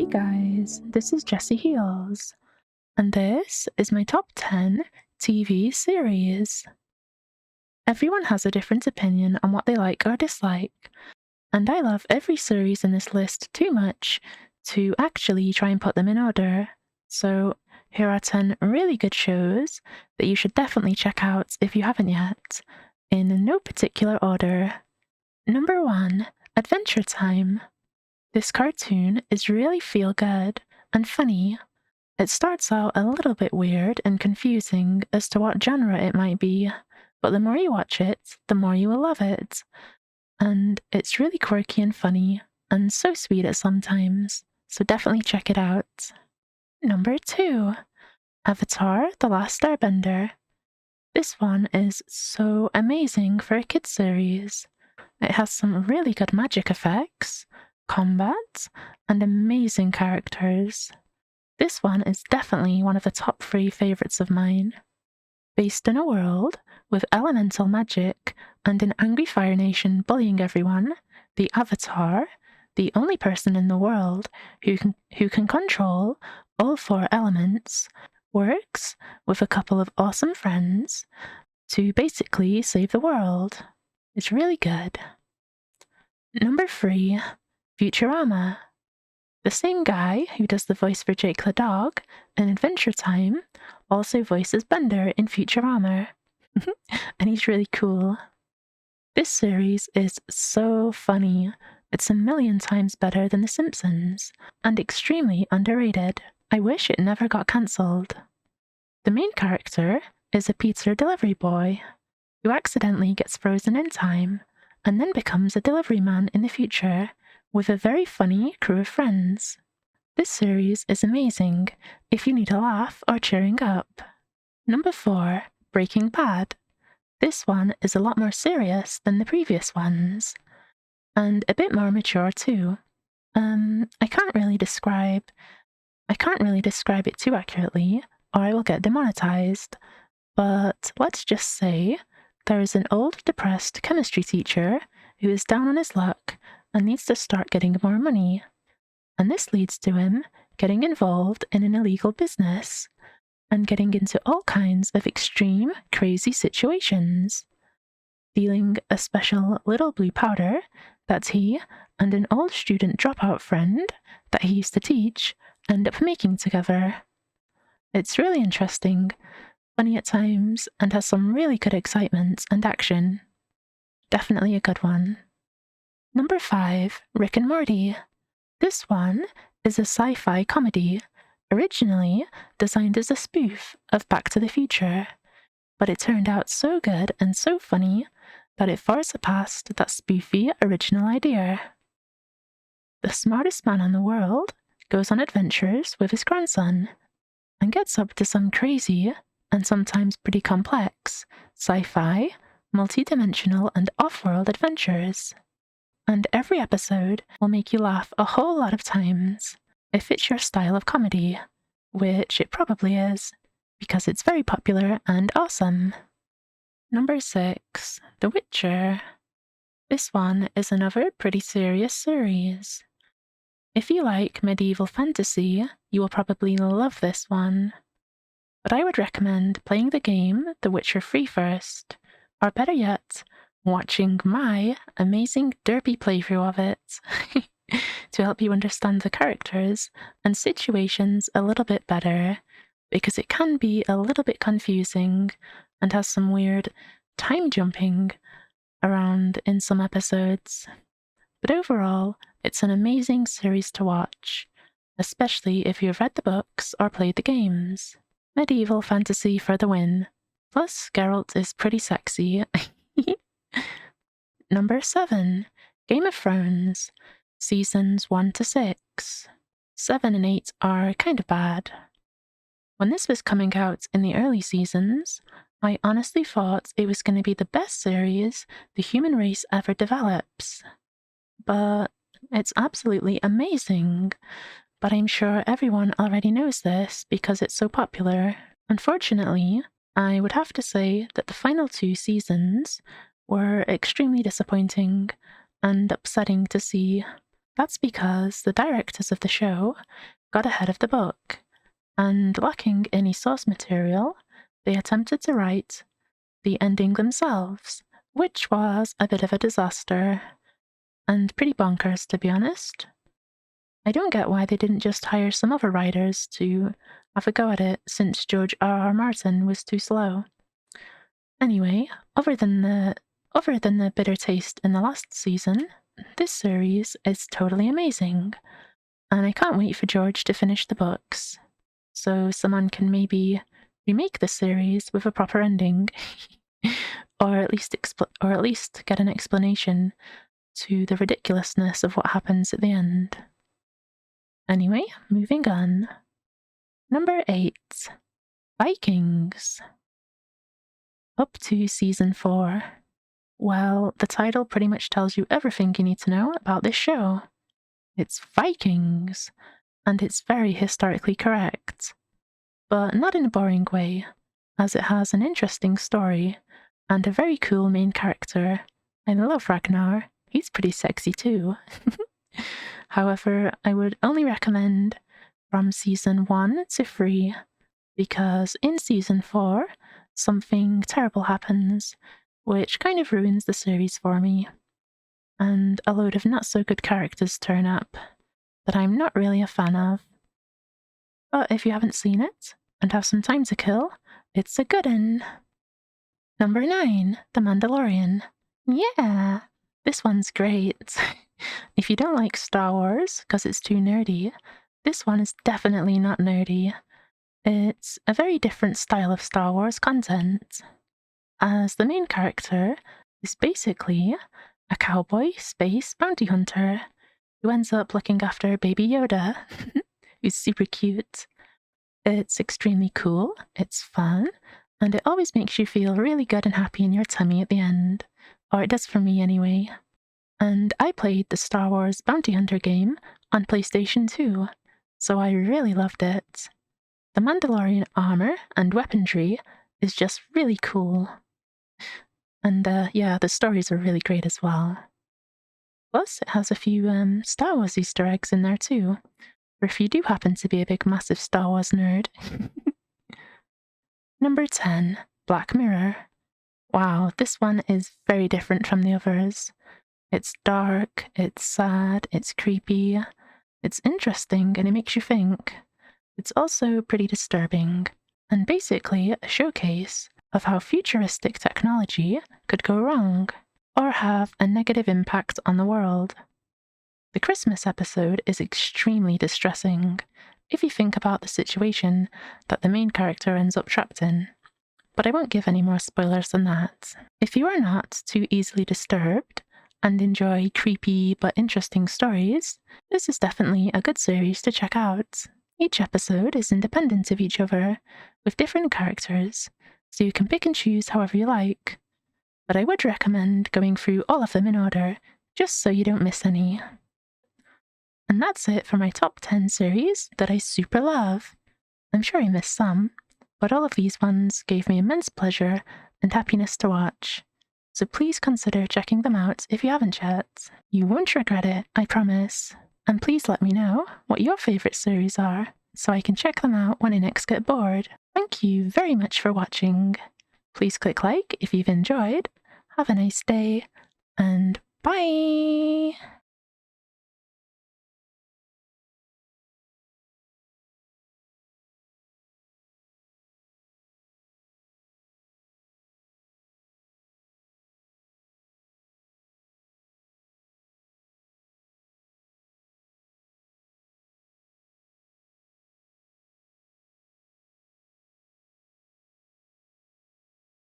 Hey guys, this is Jessiehealz, and this is my top 10 TV series. Everyone has a different opinion on what they like or dislike, and I love every series in this list too much to actually try and put them in order. So here are 10 really good shows that you should definitely check out if you haven't yet, in no particular order. Number 1, Adventure Time. This cartoon is really feel-good and funny. It starts out a little bit weird and confusing as to what genre it might be, but the more you watch it, the more you will love it. And it's really quirky and funny, and so sweet at some times, so definitely check it out. Number 2, Avatar: The Last Airbender. This one is so amazing for a kids series. It has some really good magic effects, combat, and amazing characters. This one is definitely one of the top 3 favourites of mine. Based in a world with elemental magic and an angry Fire Nation bullying everyone, the Avatar, the only person in the world who can control all 4 elements, works with a couple of awesome friends to basically save the world. It's really good. Number 3, Futurama. The same guy who does the voice for Jake the dog in Adventure Time also voices Bender in Futurama. And he's really cool. This series is so funny. It's a million times better than The Simpsons, and extremely underrated. I wish it never got cancelled. The main character is a pizza delivery boy who accidentally gets frozen in time and then becomes a delivery man in the future with a very funny crew of friends. This series is amazing if you need a laugh or cheering up. Number 4, Breaking Bad. This one is a lot more serious than the previous ones, and a bit more mature too. I can't really describe it too accurately, or I will get demonetized, but let's just say there is an old, depressed chemistry teacher who is down on his luck and needs to start getting more money. And this leads to him getting involved in an illegal business and getting into all kinds of extreme, crazy situations, stealing a special little blue powder that he and an old student dropout friend that he used to teach end up making together. It's really interesting, funny at times, and has some really good excitement and action. Definitely a good one. Number 5, Rick and Morty. This one is a sci-fi comedy, originally designed as a spoof of Back to the Future, but it turned out so good and so funny that it far surpassed that spoofy original idea. The smartest man in the world goes on adventures with his grandson and gets up to some crazy and sometimes pretty complex sci-fi, multi-dimensional and off-world adventures. And every episode will make you laugh a whole lot of times if it's your style of comedy, which it probably is, because it's very popular and awesome. Number 6, The Witcher. This one is another pretty serious series. If you like medieval fantasy, you will probably love this one. But I would recommend playing the game The Witcher 3 first, or better yet, watching my amazing derpy playthrough of it to help you understand the characters and situations a little bit better, because it can be a little bit confusing and has some weird time jumping around in some episodes. But overall, it's an amazing series to watch, especially if you've read the books or played the games. Medieval fantasy for the win. Plus, Geralt is pretty sexy. Number 7, Game of Thrones. Seasons 1 to 6. 7 and 8 are kind of bad. When this was coming out in the early seasons, I honestly thought it was going to be the best series the human race ever develops. But it's absolutely amazing. But I'm sure everyone already knows this because it's so popular. Unfortunately, I would have to say that the final 2 seasons were extremely disappointing and upsetting to see. That's because the directors of the show got ahead of the book, and lacking any source material, they attempted to write the ending themselves, which was a bit of a disaster, and pretty bonkers, to be honest. I don't get why they didn't just hire some other writers to have a go at it, since George R.R. Martin was too slow. Anyway, other than the bitter taste in the last season, this series is totally amazing, and I can't wait for George to finish the books, so someone can maybe remake the series with a proper ending, or at least get an explanation to the ridiculousness of what happens at the end. Anyway, moving on. Number 8, Vikings. Up to season 4. Well, the title pretty much tells you everything you need to know about this show. It's Vikings, and it's very historically correct, but not in a boring way, as it has an interesting story and a very cool main character. I love Ragnar. He's pretty sexy too. However, I would only recommend from season 1 to 3, because in season 4, something terrible happens, which kind of ruins the series for me, and a load of not-so-good characters turn up that I'm not really a fan of. But if you haven't seen it, and have some time to kill, it's a good one. Number 9, The Mandalorian. Yeah, this one's great. If you don't like Star Wars because it's too nerdy, this one is definitely not nerdy. It's a very different style of Star Wars content, as the main character is basically a cowboy space bounty hunter who ends up looking after Baby Yoda, who's super cute. It's extremely cool, it's fun, and it always makes you feel really good and happy in your tummy at the end, or it does for me anyway. And I played the Star Wars Bounty Hunter game on PlayStation 2, so I really loved it. The Mandalorian armor and weaponry is just really cool. And the stories are really great as well. Plus, it has a few Star Wars Easter eggs in there too, for if you do happen to be a big massive Star Wars nerd. Number 10, Black Mirror. Wow, this one is very different from the others. It's dark, it's sad, it's creepy, it's interesting, and it makes you think. It's also pretty disturbing, and basically a showcase of how futuristic technology could go wrong, or have a negative impact on the world. The Christmas episode is extremely distressing, if you think about the situation that the main character ends up trapped in. But I won't give any more spoilers than that. If you are not too easily disturbed, and enjoy creepy but interesting stories, this is definitely a good series to check out. Each episode is independent of each other, with different characters, so you can pick and choose however you like. But I would recommend going through all of them in order, just so you don't miss any. And that's it for my top 10 series that I super love. I'm sure I missed some, but all of these ones gave me immense pleasure and happiness to watch. So please consider checking them out if you haven't yet. You won't regret it, I promise. And please let me know what your favourite series are, so I can check them out when I next get bored. Thank you very much for watching. Please click like if you've enjoyed. Have a nice day, and bye!